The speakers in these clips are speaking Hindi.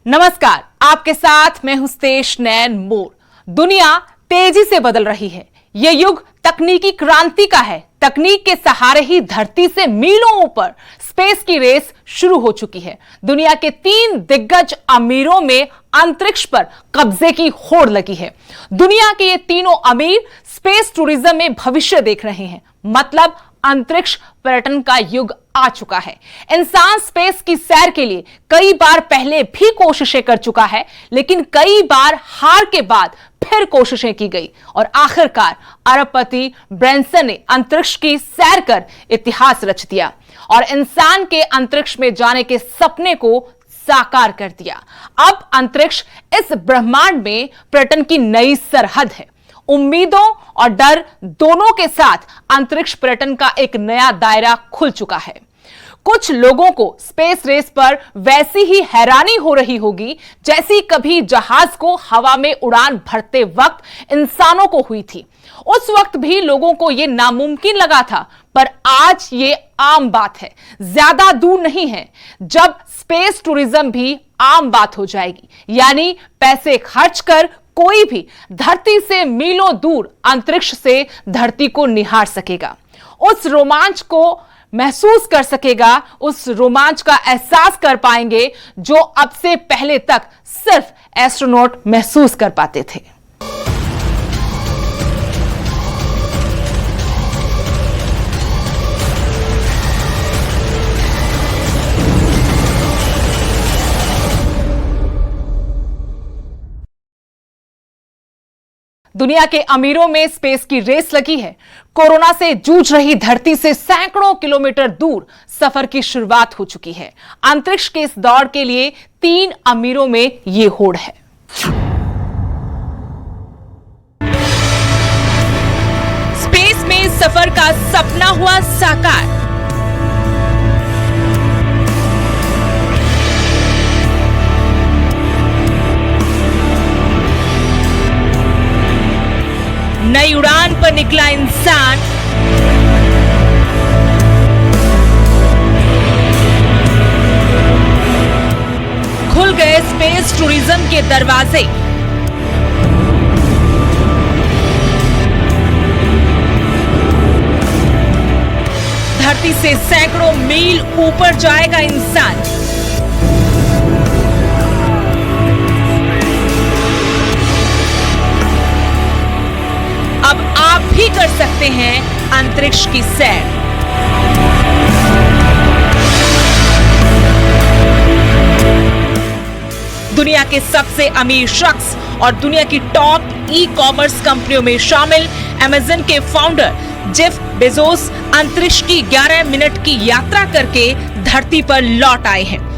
नमस्कार, आपके साथ मैं हूं तेज नैन मोर। दुनिया तेजी से बदल रही है। यह युग तकनीकी क्रांति का है। तकनीक के सहारे ही धरती से मीलों ऊपर स्पेस की रेस शुरू हो चुकी है। दुनिया के 3 दिग्गज अमीरों में अंतरिक्ष पर कब्जे की होड़ लगी है। दुनिया के ये तीनों अमीर स्पेस टूरिज्म में भविष्य देख रहे हैं। मतलब अंतरिक्ष पर्यटन का युग आ चुका है। इंसान स्पेस की सैर के लिए कई बार पहले भी कोशिशें कर चुका है, लेकिन कई बार हार के बाद फिर कोशिशें की गई और आखिरकार अरबपति ब्रैनसन ने अंतरिक्ष की सैर कर इतिहास रच दिया और इंसान के अंतरिक्ष में जाने के सपने को साकार कर दिया। अब अंतरिक्ष इस ब्रह्मांड में पर्यटन की नई सरहद है। उम्मीदों और डर दोनों के साथ अंतरिक्ष पर्यटन का एक नया दायरा खुल चुका है। कुछ लोगों को स्पेस रेस पर वैसी ही हैरानी हो रही होगी जैसी कभी जहाज को हवा में उड़ान भरते वक्त इंसानों को हुई थी। उस वक्त भी लोगों को यह नामुमकिन लगा था, पर आज ये आम बात है। ज्यादा दूर नहीं है जब स्पेस टूरिज्म भी आम बात हो जाएगी। यानी पैसे खर्च कर कोई भी धरती से मीलों दूर अंतरिक्ष से धरती को निहार सकेगा, उस रोमांच को महसूस कर सकेगा, उस रोमांच का एहसास कर पाएंगे जो अब से पहले तक सिर्फ एस्ट्रोनॉट महसूस कर पाते थे। दुनिया के अमीरों में स्पेस की रेस लगी है। कोरोना से जूझ रही धरती से सैकड़ों किलोमीटर दूर सफर की शुरुआत हो चुकी है। अंतरिक्ष के इस दौड़ के लिए 3 अमीरों में ये होड़ है। स्पेस में सफर का सपना हुआ साकार। नई उड़ान पर निकला इंसान खुल गए स्पेस टूरिज्म के दरवाजे। धरती से सैकड़ों मील ऊपर जाएगा इंसान। अब आप भी कर सकते हैं अंतरिक्ष की सैर। दुनिया के सबसे अमीर शख्स और दुनिया की टॉप ई-कॉमर्स कंपनियों में शामिल अमेज़न के फाउंडर जेफ बेजोस अंतरिक्ष की 11 मिनट की यात्रा करके धरती पर लौट आए हैं।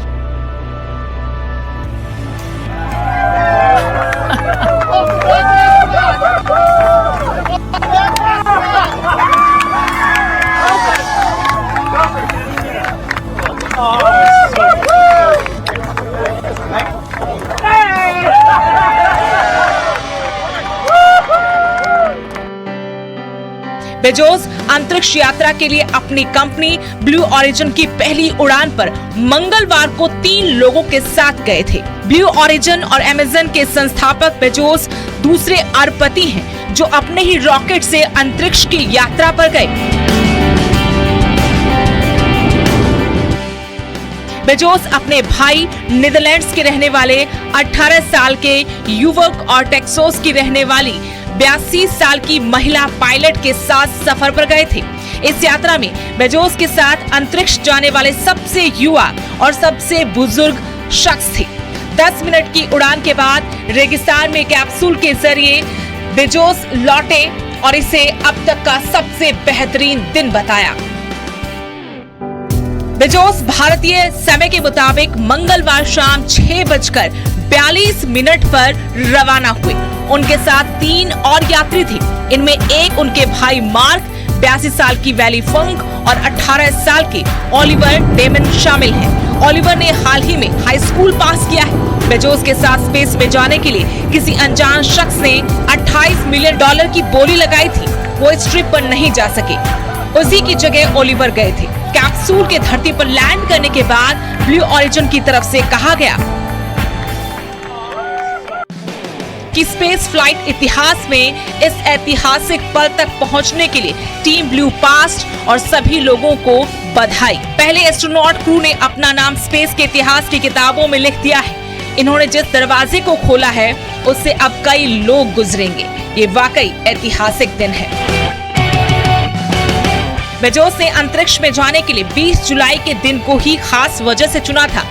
बेजोस अंतरिक्ष यात्रा के लिए अपनी कंपनी ब्लू ओरिजिन की पहली उड़ान पर मंगलवार को 3 लोगों के साथ गए थे। ब्लू ओरिजिन और अमेज़न के संस्थापक बेजोस दूसरे अरबपति हैं जो अपने ही रॉकेट से अंतरिक्ष की यात्रा पर गए। बेजोस अपने भाई नीदरलैंड्स के रहने वाले 18 साल के युवक और टेक्सास की रहने वाली 82 साल की महिला पायलट के साथ सफर पर गए थे। इस यात्रा में बेजोस के साथ अंतरिक्ष जाने वाले सबसे युवा और सबसे बुजुर्ग शख्स थे। 10 मिनट की उड़ान के बाद रेगिस्तान में कैप्सूल के जरिए बेजोस लौटे और इसे अब तक का सबसे बेहतरीन दिन बताया। बेजोस भारतीय समय के मुताबिक मंगलवार शाम 6:42 पर रवाना हुए। उनके साथ 3 और यात्री थे। इनमें एक उनके भाई मार्क, 82 साल की वैली फंक और 18 साल के ओलिवर डेमन शामिल हैं। ओलिवर ने हाल ही में हाई स्कूल पास किया है। बेजोस के साथ स्पेस में जाने के लिए किसी अनजान शख्स ने $28 मिलियन की बोली लगाई थी। वो इस ट्रिप पर नहीं जा सके। उसी की जगह ओलिवर गए थे। कैप्सूल के धरती पर लैंड करने के बाद ब्लू ओरिजिन की तरफ से कहा गया, कि स्पेस फ्लाइट इतिहास में इस ऐतिहासिक पल तक पहुंचने के लिए टीम ब्लू पास्ट और सभी लोगों को बधाई। पहले एस्ट्रोनॉट क्रू ने अपना नाम स्पेस के इतिहास की किताबों में लिख दिया है। इन्होंने जिस दरवाजे को खोला है उससे अब कई लोग गुजरेंगे। ये वाकई ऐतिहासिक दिन है। बेजोस ने अंतरिक्ष में जाने के लिए 20 जुलाई के दिन को ही खास वजह से चुना था।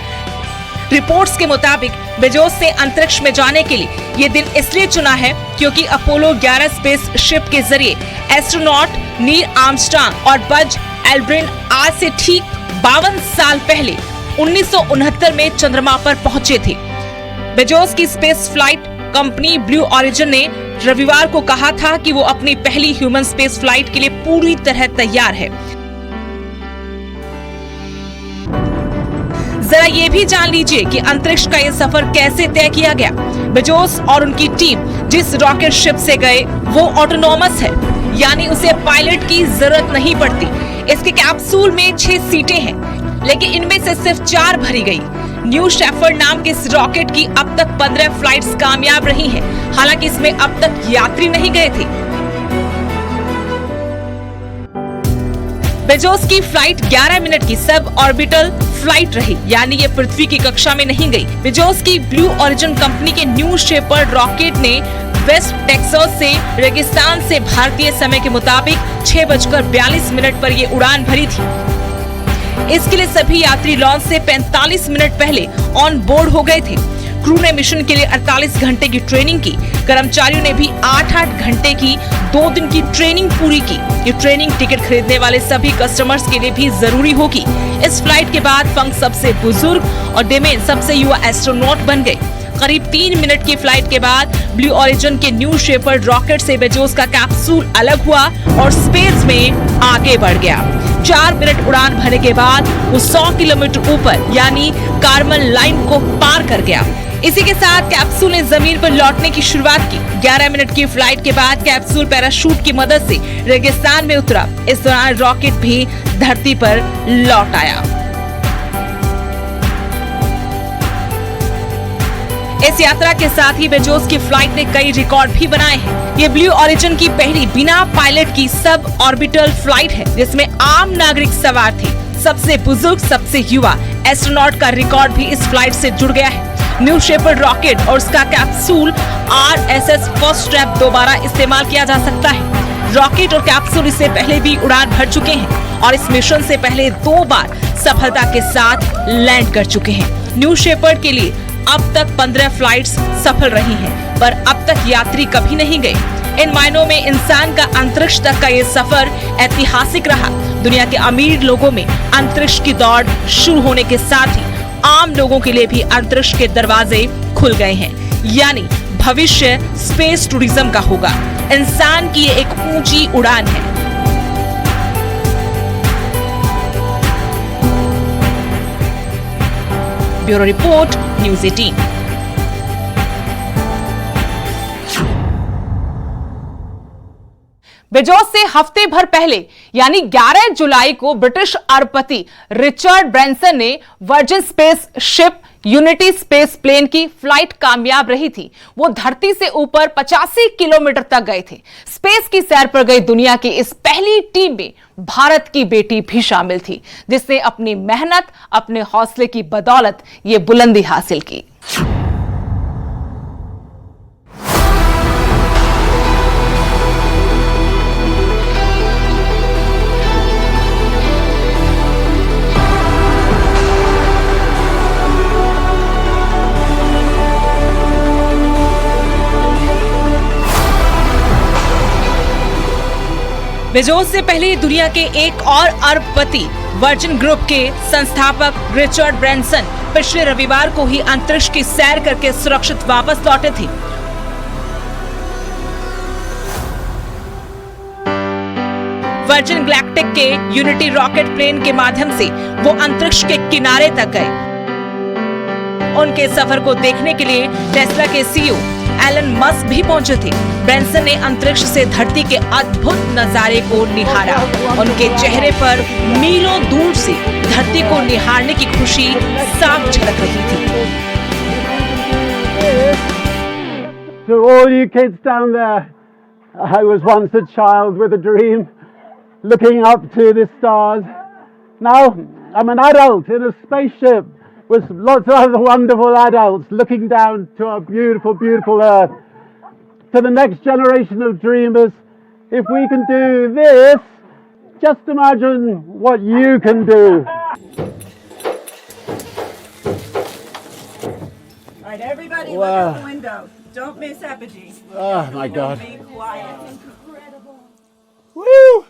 रिपोर्ट्स के मुताबिक बेजोस ने अंतरिक्ष में जाने के लिए ये दिन इसलिए चुना है क्योंकि अपोलो 11 स्पेस शिप के जरिए एस्ट्रोनॉट नील आर्मस्ट्रांग और बज एल्ड्रिन आज से ठीक 52 साल पहले 1969 में चंद्रमा पर पहुंचे थे। बेजोस की space flight company blue origin ने रविवार को कहा था कि वो अपनी पहली ह्यूमन स्पेस फ्लाइट के लिए पूरी तरह तैयार है। जरा ये भी जान लीजिए कि अंतरिक्ष का ये सफर कैसे तय किया गया। बेजोस और उनकी टीम जिस रॉकेट शिप से गए वो ऑटोनॉमस है, यानी उसे पायलट की जरूरत नहीं पड़ती। इसके कैप्सूल में 6 सीटें हैं, लेकिन इनमें से सिर्फ 4 भरी गई। न्यू शेफर्ड नाम के इस रॉकेट की अब तक 15 फ्लाइट्स कामयाब रही हैं। हालांकि इसमें अब तक यात्री नहीं गए थे। बेजोस की फ्लाइट 11 मिनट की सब ऑर्बिटल फ्लाइट रही, यानी ये पृथ्वी की कक्षा में नहीं गई। बेजोस की ब्लू ओरिजिन कंपनी के न्यू शेफर्ड रॉकेट ने वेस्ट टेक्सास से रेगिस्तान से भारतीय समय के मुताबिक 6:42 पर ये उड़ान भरी थी। इसके लिए सभी यात्री लॉन्च से 45 मिनट पहले ऑन बोर्ड हो गए थे। क्रू ने मिशन के लिए 48 घंटे की ट्रेनिंग की। कर्मचारियों ने भी 8-8 घंटे की 2 दिन की ट्रेनिंग पूरी की। ये ट्रेनिंग टिकट खरीदने वाले सभी कस्टमर्स के लिए भी जरूरी होगी। इस फ्लाइट के बाद फंक सबसे बुजुर्ग और डेमेन सबसे युवा एस्ट्रोनॉट बन गए। करीब 3 मिनट की फ्लाइट के बाद ब्लू ओरिजिन के न्यू शेफर्ड रॉकेट से बेजोस का कैप्सूल अलग हुआ और स्पेस में आगे बढ़ गया। 4 मिनट उड़ान भरने के बाद वो 100 किलोमीटर ऊपर यानी कार्मल लाइन को पार कर गया। इसी के साथ कैप्सूल ने जमीन पर लौटने की शुरुआत की। 11 मिनट की फ्लाइट के बाद कैप्सूल पैराशूट की मदद से रेगिस्तान में उतरा। इस दौरान रॉकेट भी धरती पर लौट आया। इस यात्रा के साथ ही बेजोस की फ्लाइट ने कई रिकॉर्ड भी बनाए हैं। ये ब्लू ओरिजिन की पहली बिना पायलट की सब ऑर्बिटल फ्लाइट है जिसमें आम नागरिक सवार थे। सबसे बुजुर्ग, सबसे युवा एस्ट्रोनॉट का रिकॉर्ड भी इस फ्लाइट से जुड़ गया है। न्यू शेफर्ड रॉकेट और उसका कैप्सूल RSS फर्स्ट स्टेप दोबारा इस्तेमाल किया जा सकता है। रॉकेट और कैप्सूल इससे पहले भी उड़ान भर चुके हैं और इस मिशन से पहले 2 बार सफलता के साथ लैंड कर चुके हैं। न्यू शेफर्ड के लिए अब तक 15 फ्लाइट्स सफल रही हैं, पर अब तक यात्री कभी नहीं गए। इन मायनों में इंसान का अंतरिक्ष तक का ये सफर ऐतिहासिक रहा। दुनिया के अमीर लोगों में अंतरिक्ष की दौड़ शुरू होने के साथ ही आम लोगों के लिए भी अंतरिक्ष के दरवाजे खुल गए हैं, यानी भविष्य स्पेस टूरिज्म का होगा। इंसान की ये एक ऊंची उड़ान है। Bureau report, news 18। बेजोस से हफ्ते भर पहले यानी 11 जुलाई को ब्रिटिश अरबपति रिचर्ड ब्रैंसन ने Virgin spaceship Unity spaceplane की फ्लाइट कामयाब रही थी। वो धरती से ऊपर 85 किलोमीटर तक गए थे। स्पेस की सैर पर गई दुनिया की इस पहली टीम में भारत की बेटी भी शामिल थी, जिसने अपनी मेहनत, अपने हौसले की बदौलत ये बुलंदी हासिल की। बेजोस से पहले दुनिया के एक और अरबपति वर्जिन ग्रुप के संस्थापक रिचर्ड ब्रैंसन पिछले रविवार को ही अंतरिक्ष की सैर करके सुरक्षित वापस लौटे थे। वर्जिन गैलेक्टिक के यूनिटी रॉकेट प्लेन के माध्यम से वो अंतरिक्ष के किनारे तक गए। उनके सफर को देखने के लिए टेस्ला के CEO एलन मस्क भी पहुंचे थे। ब्रैंसन ने अंतरिक्ष से धरती के अद्भुत नजारे को निहारा। उनके चेहरे पर मीलों दूर से धरती को निहारने की खुशी साफ झलक रही थी। To all you kids down there, I was once a child with a dream, looking up to the stars. Now I'm an adult in a spaceship with lots of other wonderful adults looking down to our beautiful, beautiful Earth. To the next generation of dreamers, if we can do this, just imagine what you can do. All right, everybody, look out the window. Don't miss Apogee. Oh my God. Be quiet. Woo!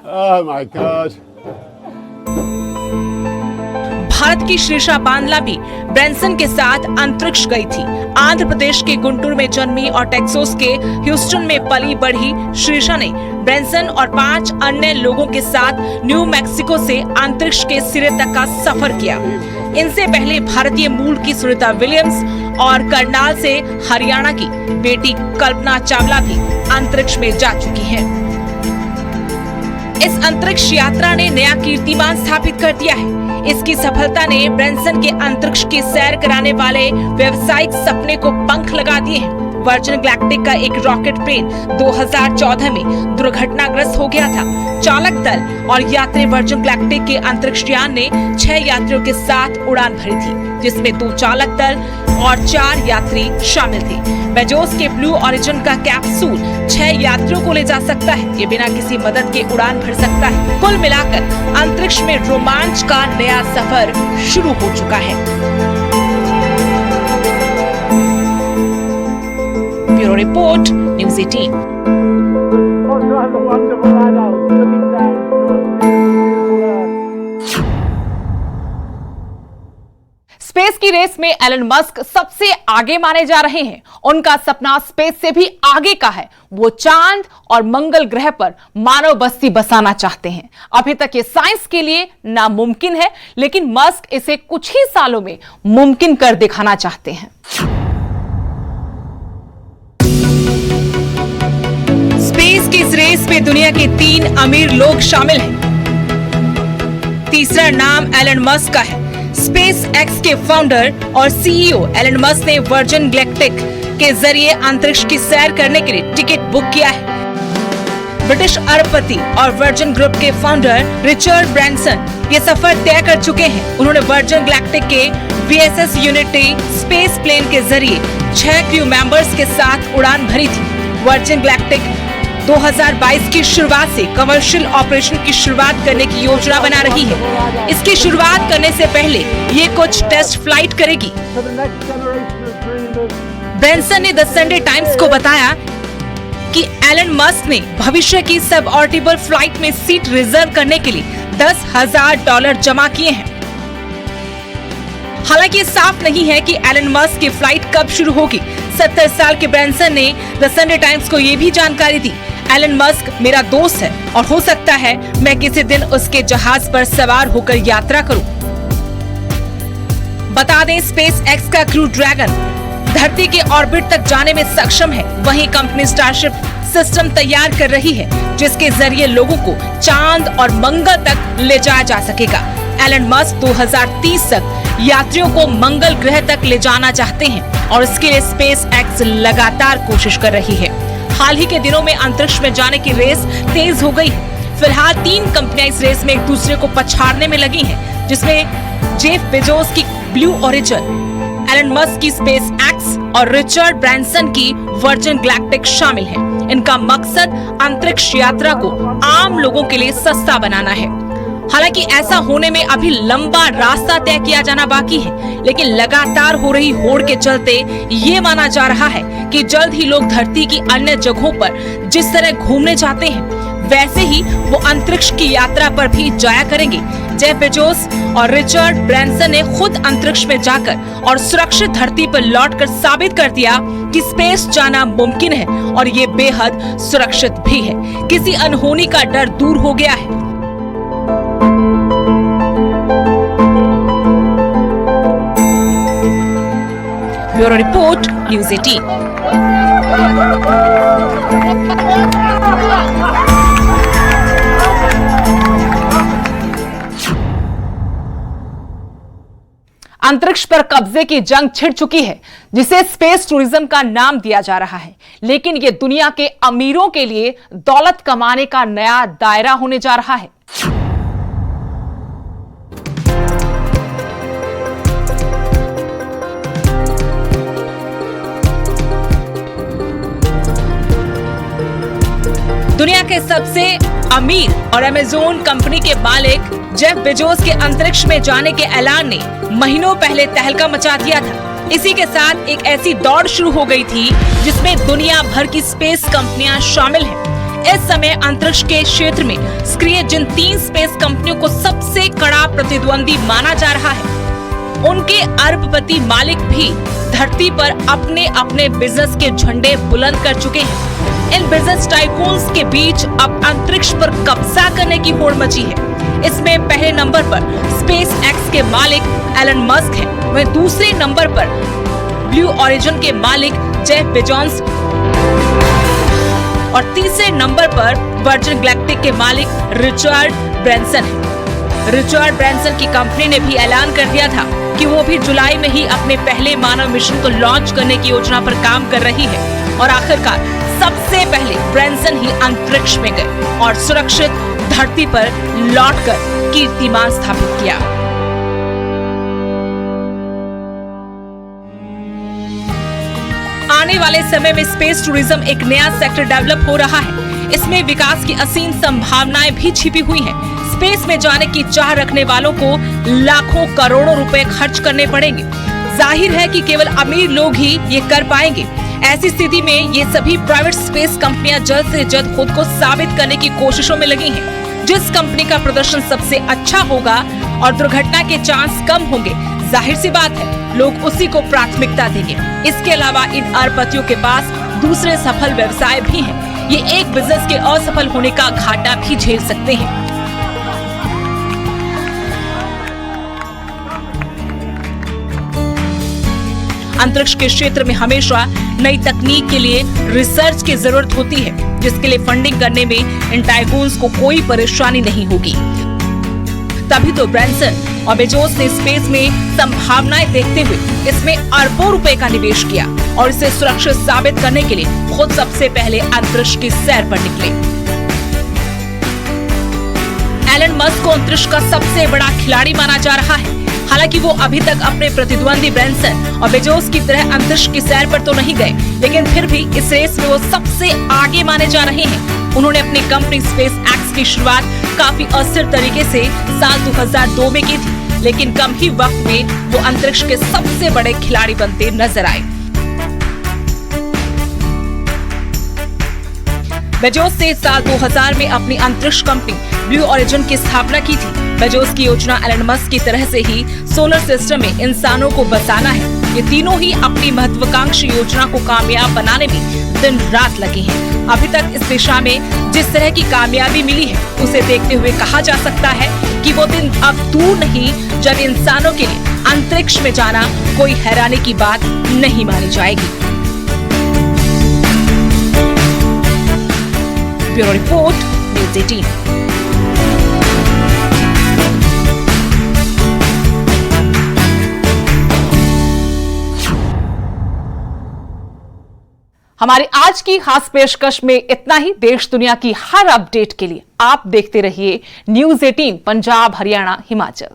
Oh my God. Bharat की श्रीषा बांदला भी ब्रैनसन के साथ अंतरिक्ष गई थी। आंध्र प्रदेश के गुंटूर में जन्मी और टेक्सास के ह्यूस्टन में पली बढ़ी श्रीषा ने ब्रैनसन और 5 अन्य लोगों के साथ न्यू मैक्सिको से अंतरिक्ष के सिरे तक का सफर किया। इनसे पहले भारतीय मूल की सुनीता विलियम्स और करनाल से हरियाणा की बेटी कल्पना चावला भी अंतरिक्ष में जा चुकी हैं। इस अंतरिक्ष यात्रा ने नया कीर्तिमान स्थापित कर दिया है। इसकी सफलता ने ब्रैनसन के अंतरिक्ष की सैर कराने वाले व्यावसायिक सपने को पंख लगा दिए हैं। वर्जिन गैलेक्टिक का एक रॉकेट प्लेन 2014 में दुर्घटनाग्रस्त हो गया था। चालक दल और यात्री वर्जिन गैलेक्टिक के अंतरिक्ष यान ने 6 यात्रियों के साथ उड़ान भरी थी, जिसमें 2 चालक दल और 4 यात्री शामिल थे। बेजोस के ब्लू ओरिजिन का कैप्सूल 6 यात्रियों को ले जा सकता है। ये बिना किसी मदद के उड़ान भर सकता है। कुल मिलाकर अंतरिक्ष में रोमांच का नया सफर शुरू हो चुका है। Bureau report, news 18। स्पेस की रेस में एलन मस्क सबसे आगे माने जा रहे हैं। उनका सपना स्पेस से भी आगे का है। वो चांद और मंगल ग्रह पर मानव बस्ती बसाना चाहते हैं। अभी तक ये साइंस के लिए नामुमकिन है, लेकिन मस्क इसे कुछ ही सालों में मुमकिन कर दिखाना चाहते हैं। स्पेस की इस रेस में दुनिया के 3 अमीर लोग शामिल हैं। तीसरा नाम एलन मस्क का है। स्पेस एक्स के फाउंडर और सीईओ एलन मस्क ने वर्जिन गैलेक्टिक के जरिए अंतरिक्ष की सैर करने के लिए टिकट बुक किया है। ब्रिटिश अरबपति और वर्जिन ग्रुप के फाउंडर रिचर्ड ब्रैनसन ये सफर तय कर चुके हैं। उन्होंने वर्जिन गैलेक्टिक के VSS यूनिटी स्पेस प्लेन के जरिए 6 क्रू मेंबर्स के साथ उड़ान भरी थी। वर्जिन गैलेक्टिक 2022 की शुरुआत से कमर्शियल ऑपरेशन की शुरुआत करने की योजना बना रही है। इसकी शुरुआत करने से पहले ये कुछ टेस्ट फ्लाइट करेगी। ब्रैनसन ने द संडे टाइम्स को बताया कि एलन मस्क ने भविष्य की सब ऑर्बिटल फ्लाइट में सीट रिजर्व करने के लिए $10,000 जमा किए हैं। हालांकि साफ नहीं है कि एलन मस्क की फ्लाइट कब शुरू होगी। 70 साल के ब्रैनसन ने द संडे टाइम्स को ये भी जानकारी दी, एलन मस्क मेरा दोस्त है और हो सकता है मैं किसी दिन उसके जहाज पर सवार होकर यात्रा करूं। बता दें, स्पेस एक्स का क्रू ड्रैगन धरती के ऑर्बिट तक जाने में सक्षम है। वहीं कंपनी स्टारशिप सिस्टम तैयार कर रही है, जिसके जरिए लोगों को चांद और मंगल तक ले जाया जा सकेगा। एलन मस्क 2030 तक यात्रियों को मंगल ग्रह तक ले जाना चाहते हैं और इसके लिए स्पेस एक्स लगातार कोशिश कर रही है। हाल ही के दिनों में अंतरिक्ष में जाने की रेस तेज हो गई है। फिलहाल 3 कंपनियां इस रेस में एक दूसरे को पछाड़ने में लगी हैं, जिसमें जेफ बेजोस की ब्लू ओरिजिन, एलन मस्क की स्पेस एक्स और रिचर्ड ब्रैनसन की वर्जिन गैलेक्टिक शामिल हैं। इनका मकसद अंतरिक्ष यात्रा को आम लोगों के लिए सस्ता बनाना है। हालांकि ऐसा होने में अभी लंबा रास्ता तय किया जाना बाकी है, लेकिन लगातार हो रही होड़ के चलते ये माना जा रहा है कि जल्द ही लोग धरती की अन्य जगहों पर जिस तरह घूमने जाते हैं, वैसे ही वो अंतरिक्ष की यात्रा पर भी जाया करेंगे। जेफ बेजोस और रिचर्ड ब्रैनसन ने खुद अंतरिक्ष में जाकर और सुरक्षित धरती पर लौटकर साबित कर दिया कि स्पेस जाना मुमकिन है और ये बेहद सुरक्षित भी है। किसी अनहोनी का डर दूर हो गया है। Bureau report, news 18। अंतरिक्ष पर कब्जे की जंग छिड़ चुकी है, जिसे स्पेस टूरिज्म का नाम दिया जा रहा है। लेकिन यह दुनिया के अमीरों के लिए दौलत कमाने का नया दायरा होने जा रहा है। दुनिया के सबसे अमीर और अमेज़न कंपनी के मालिक जेफ बेजोस के अंतरिक्ष में जाने के ऐलान ने महीनों पहले तहलका मचा दिया था। इसी के साथ एक ऐसी दौड़ शुरू हो गई थी जिसमें दुनिया भर की स्पेस कंपनियां शामिल हैं। इस समय अंतरिक्ष के क्षेत्र में सक्रिय जिन 3 स्पेस कंपनियों को सबसे कड़ा प्रतिद्वंदी माना जा रहा है, उनके अरबपति मालिक भी धरती पर अपने अपने बिजनेस के झंडे बुलंद कर चुके हैं। इन बिजनेस टाइकून्स के बीच अब अंतरिक्ष पर कब्जा करने की होड़ मची है। इसमें पहले नंबर पर स्पेस एक्स के मालिक एलन मस्क हैं, वहीं दूसरे नंबर पर ब्लू ओरिजिन के मालिक जेफ बेजोस और तीसरे नंबर पर वर्जिन गैलेक्टिक के मालिक रिचर्ड ब्रैंसन हैं। रिचर्ड ब्रैंसन की कंपनी ने भी ऐलान कर दिया था कि वो भी जुलाई में ही अपने पहले मानव मिशन को लॉन्च करने की योजना पर काम कर रही है और आखिरकार सबसे पहले ब्रैंसन ही अंतरिक्ष में गए और सुरक्षित धरती पर लौटकर कीर्तिमान स्थापित किया। आने वाले समय में स्पेस टूरिज्म एक नया सेक्टर डेवलप हो रहा है। इसमें विकास की असीम संभावनाएं भी छिपी हुई हैं। स्पेस में जाने की चाह रखने वालों को लाखों करोड़ों रुपए खर्च करने पड़ेंगे। जाहिर है कि केवल अमीर लोग ही ये कर पाएंगे। ऐसी स्थिति में ये सभी प्राइवेट स्पेस कंपनियां जल्द से जल्द खुद को साबित करने की कोशिशों में लगी हैं। जिस कंपनी का प्रदर्शन सबसे अच्छा होगा और दुर्घटना के चांस कम होंगे, जाहिर सी बात है लोग उसी को प्राथमिकता देंगे। इसके अलावा इन अरबपतियों के पास दूसरे सफल व्यवसाय भी हैं। ये एक बिजनेस के असफल होने का घाटा भी झेल सकते हैं। अंतरिक्ष के क्षेत्र में हमेशा नई तकनीक के लिए रिसर्च की जरूरत होती है, जिसके लिए फंडिंग करने में इन टाइकून्स को कोई परेशानी नहीं होगी। तभी तो ब्रैंसन और बेजोस ने स्पेस में संभावनाएं देखते हुए इसमें अरबों रुपए का निवेश किया और इसे सुरक्षित साबित करने के लिए खुद सबसे पहले अंतरिक्ष की सैर पर निकले। एलन मस्क को अंतरिक्ष का सबसे बड़ा खिलाड़ी माना जा रहा है। हालांकि वो अभी तक अपने प्रतिद्वंदी ब्रैंसन और बेजोस की तरह अंतरिक्ष की सैर पर तो नहीं गए, लेकिन फिर भी इस रेस में वो सबसे आगे माने जा रहे हैं। उन्होंने अपनी कंपनी स्पेस एक्स की शुरुआत काफी अस्थिर तरीके से साल 2002 में की थी, लेकिन कम ही वक्त में वो अंतरिक्ष के सबसे बड़े खिलाड़ी बनते नजर आए। बेजोस ने साल 2000 में अपनी अंतरिक्ष कंपनी ब्लू ओरिजिन की स्थापना की थी। बेजोस की योजना एलन मस्क की तरह से ही सोलर सिस्टम में इंसानों को बसाना है। ये तीनों ही अपनी महत्वाकांक्षी योजना को कामयाब बनाने में दिन रात लगे हैं। अभी तक इस दिशा में जिस तरह की कामयाबी मिली है, उसे देखते हुए कहा जा सकता है कि वो दिन अब दूर नहीं जब इंसानों के लिए अंतरिक्ष में जाना कोई हैरानी की बात नहीं मानी जाएगी। Bureau report, news 18। हमारी आज की खास पेशकश में इतना ही। देश दुनिया की हर अपडेट के लिए आप देखते रहिए न्यूज़ 18 पंजाब, हरियाणा, हिमाचल।